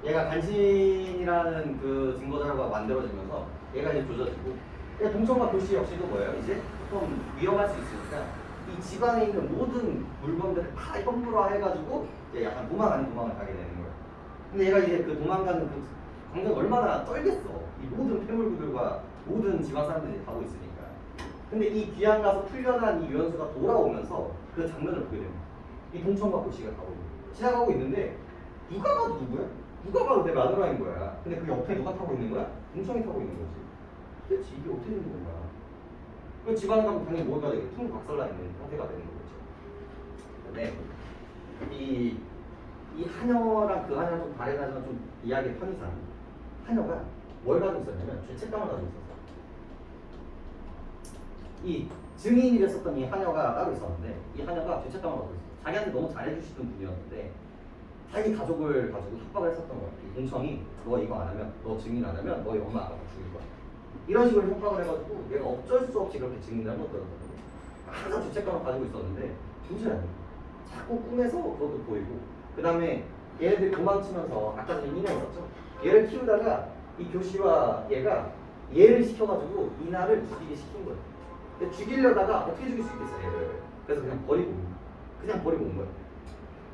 얘가 간신이라는 그 증거자료가 만들어지면서 얘가 이제 조져지고 동청과 교씨 역시도 뭐예요? 이제 좀 위험할 수 있으니까 이 집안에 있는 모든 물건들을 다 현물화해가지고 이제 약간 도망 아닌 도망을 가게 되는 거예요. 근데 얘가 이제 그 도망가는 그 광경 얼마나 떨겠어. 이 모든 폐물구들과 모든 집안 사람들이 가고 있으니까. 근데 이 귀양 가서 풀려난 이 유연수가 돌아오면서 그 장면을 보게 됩니다. 이 동청과 교씨가 가고 지나가고 있는데 누가 봐도 누구야? 누가 봐도 내 마누라인 거야. 근데 그 옆에 누가 타고 있는 거야? 동청이 타고 있는 거지. 도대체 이게 어떻게 되는 건가? 그 집안에 가면 당연히 뭐가 되게 퉁 박살나 있는 형태가 되는 거죠. 근데 이 하녀랑 그 하녀는 좀 다르다지만 좀 이야기의 편의상 하녀가 뭘 가지고 있었냐면 죄책감을 가지고 있었어. 이 증인이 됐었던 이 하녀가 따로 있었는데 이 하녀가 죄책감을 가지고 있었어. 자기한테 너무 잘해주시던 분이었는데 자기 가족을 가지고 협박을 했었던 거야. 이 공청이 너 이거 안 하면, 너 증인 안 하면 너희 엄마 아빠가 죽일 거야. 이런 식으로 협박을 해가지고 얘가 어쩔 수 없이 그렇게 증인을 한 거더라고요. 항상 죄책감을 가지고 있었는데 도저히 안 돼. 자꾸 꿈에서 그것도 보이고 그 다음에 얘네들이 도망치면서 아까 전에 인형 있었죠? 얘를 키우다가 이 교씨와 얘가 얘를 시켜가지고 이나를 죽이게 시킨 거예요. 근데 죽이려다가 어떻게 죽일 수 있겠어 얘를. 그래서 그냥 버리고 온 거야.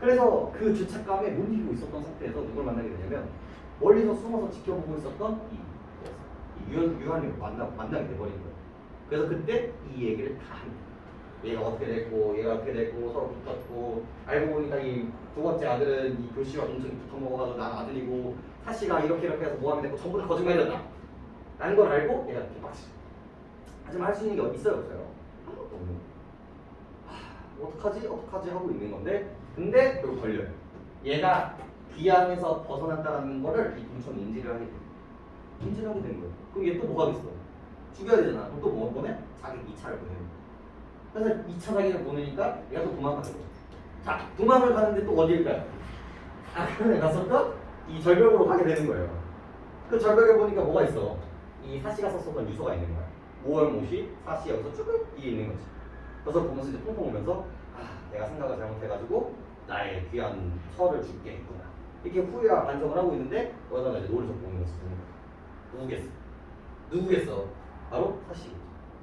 그래서 그 죄책감에 못 이기고 있었던 상태에서 누굴 만나게 되냐면 멀리서 숨어서 지켜보고 있었던 이 유한을 만나게 돼버린 거예요. 그래서 그때 이 얘기를 다 합니다. 얘가 어떻게 됐고 얘가 어떻게 됐고 서로 붙었고 알고 보니까 이 두 번째 아들은 이 교씨와 동생이 붙어 먹어가지고 난 아들이고 사씨가 이렇게 해서 모함이 됐고 전부 다 거짓말이었다 라는 걸 알고 얘가 개빡치죠. 하지만 할 수 있는 게 어디 있어요? 없어요? 아무것도 없는 거예요. 어떡하지 하고 있는 건데 근데 결국 걸려요. 얘가 귀양에서 벗어났다는 거를 이 동천이 인지를 하게 돼요. 인지를 하게 된 거예요. 그럼 얘 또 뭐 하겠어? 죽여야 되잖아. 그럼 또 뭐 보내? 자기 2차를 보내요. 그래서 2차 자기를 보내니까 얘가 또 도망가는 거예요. 자, 도망을 가는데 또 어디일까요? 아까에 갔었던 이 절벽으로 가게 되는 거예요. 그 절벽에 보니까 뭐가 있어? 이 사씨가 썼었던 유서가 있는 거야. 5월 모시 사씨 여기서 쭉 이게 있는 거지. 그래서 보면서 이제 통통 오면서 내가 생각을 잘못해가지고 나의 귀한 철을 죽게 했구나. 이렇게 후회와 반성을 하고 있는데 여자가 이제 노를 젓고 오는 거지. 누구겠어? 바로 사씨.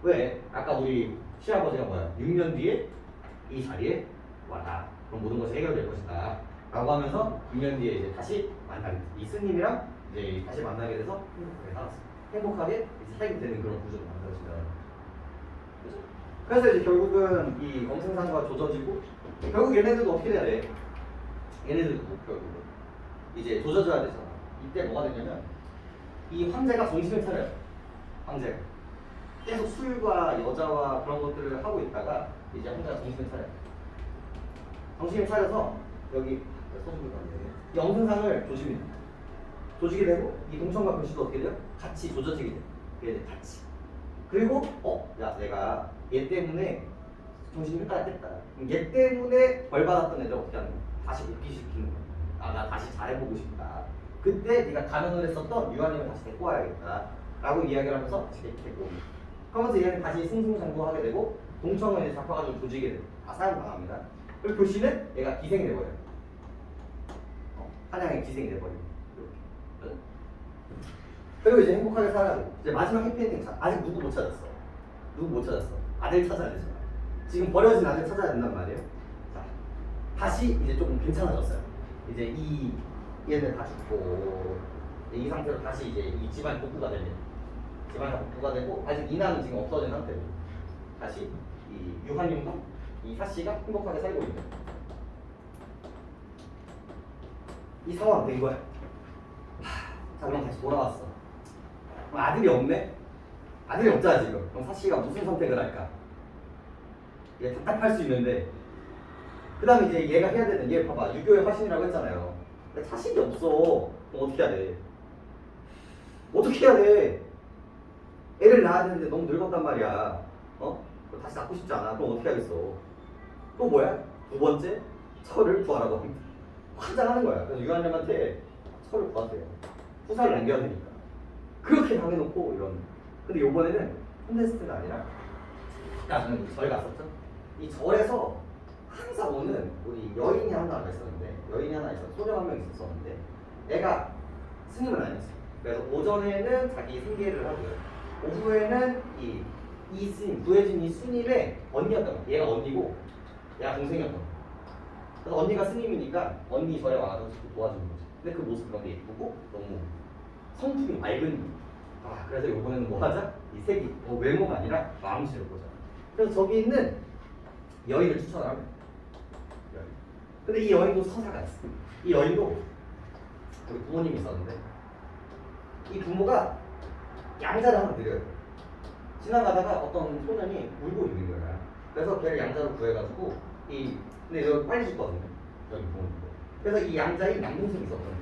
왜? 아까 우리 시아버지가 뭐야? 6년 뒤에 이 자리에 와라. 그럼 모든 것이 해결될 것이다. 라고 하면서 6년 뒤에 이제 다시 만나게 됐어. 이 스님이랑 이제 다시 만나게 돼서 행복하게 살았어. 행복하게 이제 살게 되는 그런 구조를 만들어진다. 그죠? 그래서 이제 결국은 이 엄승산과 조져지고 결국 얘네들도 어떻게 돼야 돼? 얘네들도 결국은 이제 조져져야 되잖아. 이때 뭐가 되냐면 이 황제가 정신을 차려요. 황제가 계속 술과 여자와 그런 것들을 하고 있다가 이제 황제가 정신을 차려요. 정신을 차려서 여기 이 엄승상을 조집니다. 조지게 되고 이 동천과 교씨도 어떻게 돼요? 같이 조져지게 돼요. 얘네 같이. 그리고 야 내가 얘 때문에 정신이 헷갈렸다. 얘 때문에 벌 받았던 애들 어떻게 하는 거야? 다시 복귀시키는 거야. 나 다시 잘해보고 싶다. 그때 네가 가면을 했었던 유한님을 다시 데리고 와야겠다. 라고 이야기를 하면서 다시 데리고 옵니다. 그러면서 얘는 다시 승승장구하게 되고 동청은 이제 잡혀가지고 조지게 돼요. 사형 당합니다. 그리고 교씨는 얘가 기생이 돼버려요. 한양의 기생이 돼버리고 이렇게. 그리고 이제 행복하게 살아야 돼. 이제 마지막 해피엔딩 아직 누구 못 찾았어. 누구 못 찾았어. 아들 찾아야 되잖아. 지금 버려진 아들 찾아야 된단 말이에요. 자, 다시 이제 조금 괜찮아졌어요. 이제 얘는 다 죽고 이 상태로 다시 이제 이 집안이 복구가 됩니다. 집안이 복구가 되고 아직 이나는 지금 없어진 상태고 다시 이 유한님과 이 사씨가 행복하게 살고 있는 이 상황 된 거야. 자, 그럼 다시 돌아왔어. 그럼 아들이 없네? 아들이 없잖아 지금. 그럼 사씨가 무슨 선택을 할까? 얘 답답할 수 있는데 그 다음에 이제 얘가 해야 되는 얘 봐봐 유교의 화신이라고 했잖아요. 근데 자신이 없어. 그럼 어떻게 해야 돼? 어떻게 해야 돼? 애를 낳아야 되는데 너무 늙었단 말이야. 다시 낳고 싶지 않아. 그럼 어떻게 하겠어? 또 뭐야? 두 번째 철을 구하라고 합니다. 화장하는 거야. 그래서 유한님한테 철을 구하세요. 후사를 남겨야 되니까. 그렇게 당해놓고 이런. 근데 요번에는 콘테스트가 아니라 아까 전에 우리 절 갔었죠? 이 절에서 항상 오는 우리 여인이 하나가 있었는데 소녀 한 명 있었는데 얘가 스님은 아니었어요. 그래서 오전에는 자기 생계를 하고요. 오후에는 이 스님, 구해진 이 스님의 언니였던 거야. 얘가 언니고 얘가 동생이었던 거야. 그래서 언니가 스님이니까 언니 절에 와가지고 도와주는 거지. 근데 그 모습이 너무 예쁘고 너무 성품이 맑은. 그래서 이번에는 뭐 하자? 이 색이 외모가 아니라 마음씨를 보자. 그래서 저기 있는 여인을 추천을 합니다. 근데 이 여인도 서사가 있어. 이 여인도 우리 부모님이 있었는데 이 부모가 양자를 하나 드려요. 지나가다가 어떤 소년이 울고 있는 거야. 그래서 걔를 양자로 구해가지고 근데 여기 빨리 죽거든요. 여기 부모님도. 그래서 이 양자의 남동생이 있었거든요.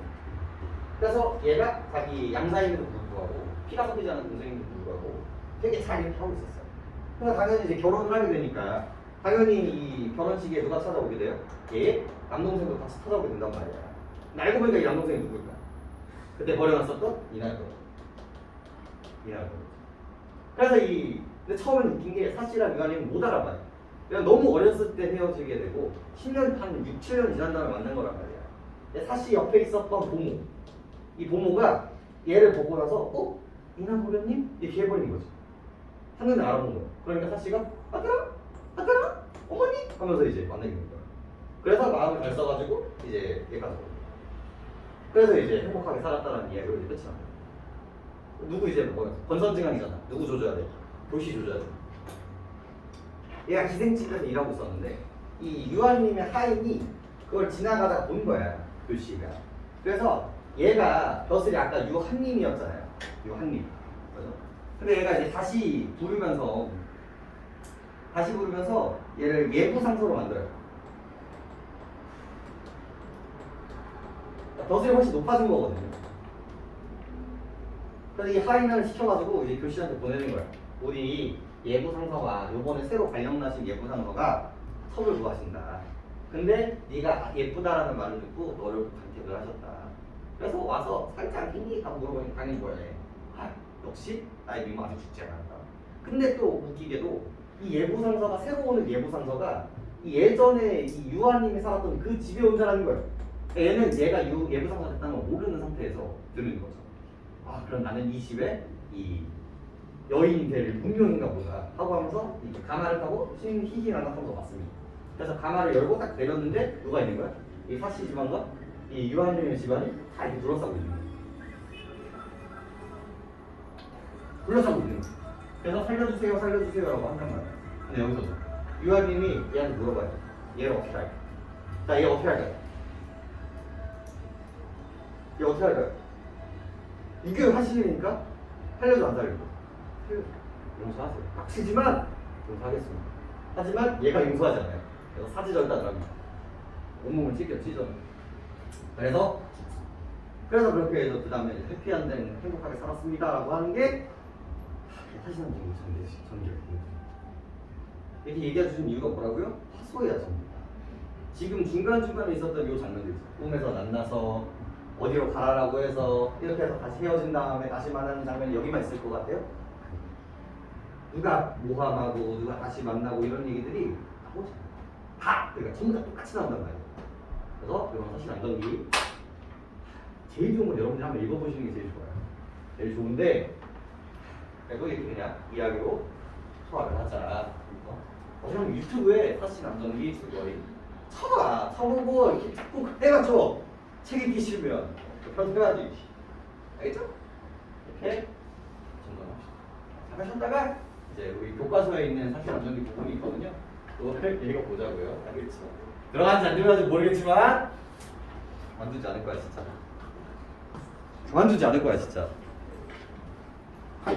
그래서 얘가 자기 양자임에도 불구하고 피가 섞이지 않은 동생임에도 불구하고 되게 잘 이렇게 하고 있었어요. 그러니까 당연히 이제 결혼을 하게 되니까 당연히 이 결혼식에 누가 찾아오게 돼요? 얘 남동생도 같이 찾아오게 된단 말이야. 알고 보니까 이 남동생이 누굴까? 그때 버려놨었던 이날거. 그래서 근데 처음엔 웃긴 게 사씨랑 유한이는 못 알아봐요. 그냥 너무 어렸을 때 헤어지게 되고 10년, 한 6, 7년 지난 다음에 만난 거란 말이야. 근데 사씨 옆에 있었던 보모. 이 보모가 얘를 보고 나서 이나 고려님? 이렇게 해버린 거지. 한눈에 알아본 거야. 그러니까 사씨가 아들아? 어머니? 하면서 이제 만나게 된 거야. 그래서 마음을 잘 써가지고 이제 얘가 그래서 이제 행복하게 살았다는 이야기로 이제 끝이 납니다. 누구 이제 뭐 권선징악이잖아. 누구 조져야 돼? 교시 조져야 돼. 얘가 기생집에서 일하고 있었는데 이 유아님의 하인이 그걸 지나가다가 본 거야. 교시가. 그래서 얘가 벼슬이 아까 유한님이었잖아요. 유한님. 그죠? 근데 얘가 이제 다시 부르면서 얘를 예부상소로 만들어요. 벼슬이 훨씬 높아진 거거든요. 그래서 이 하인을 시켜가지고 이제 교시한테 보내는 거야. 우리 예부상서가 요번에 새로 발령나신 예부상서가 섭을 구하신다. 근데 네가 예쁘다라는 말을 듣고 너를 간택을 하셨다. 그래서 와서 살짝 핑계가 물어보니까 당연히 뭐래. 아, 역시 나의 미모 아직 죽지 않았다. 근데 또 웃기게도 이 예부상서가 새로 오는 예부상서가 이 예전에 이 유아님이 살았던 그 집에 온 사람인 거예요. 얘는 얘가 예부상서 됐다는 걸 모르는 상태에서 들은 거죠. 아, 그럼 나는 이 집에 이 여인이 될 운명인가 보다 하고 하면서 이제 가마를 타고 히히 난낙하면서 왔습니다. 그래서 가마를 열고 딱 내렸는데 누가 있는 거야? 이 사씨 집안과 이 유한님의 집안이 다 이렇게 둘러싸고 있는 거야. 둘러싸고 있는 거야. 그래서 살려주세요, 살려주세요라고 한단 말이야. 근데 여기서 유한님이 얘한테 물어봐요. 얘를 어떻게 할까? 자, 얘 어떻게 할까요? 얘 어떻게 할까요? 이게 사실이니까 살려줘 안 살려줘? 살려줘. 용서하세요. 빡치지만 용서하겠습니다. 하지만 얘가 용서하지 않아요. 그래서 사지절단을 합니다. 온몸을 찢어. 그래서 그렇게 해서 그 다음에 해피한 데는 행복하게 살았습니다라고 하는 게 사실은 전개. 이렇게 얘기해 주신 이유가 뭐라고요? 화소해야 전개다. 지금 중간중간에 있었던 이 장면들 있어요. 꿈에서 만나서 어디로 가라라고 해서 이렇게 해서 다시 헤어진 다음에 다시 만나는 장면이 여기만 있을 것 같아요? 누가 모함하고 누가 다시 만나고 이런 얘기들이 다 그러니까 전부 다 똑같이 나온단 말이에요. 그래서 이런 사실 안전기 제일 좋은 건 여러분이 한번 읽어보시는 게 제일 좋아요. 제일 좋은데 그래도 이렇게 그냥 이야기로 소화를 하자. 그럼 유튜브에 사실 안전기 그거리 쳐보고 이렇게 자꾸 해가지고 책 읽기 싫으면 편집해야지. 알겠죠? 이렇게 점검합시다. 잠깐 쉬었다가 이제 우리 교과서에 있는 사실 안전기 부분이 있거든요. 그거를 읽어보자고요. 알겠죠? 들어간지 안 들어간지 모르겠지만 만두지 않을 거야 진짜. 만두지 않을 거야 진짜.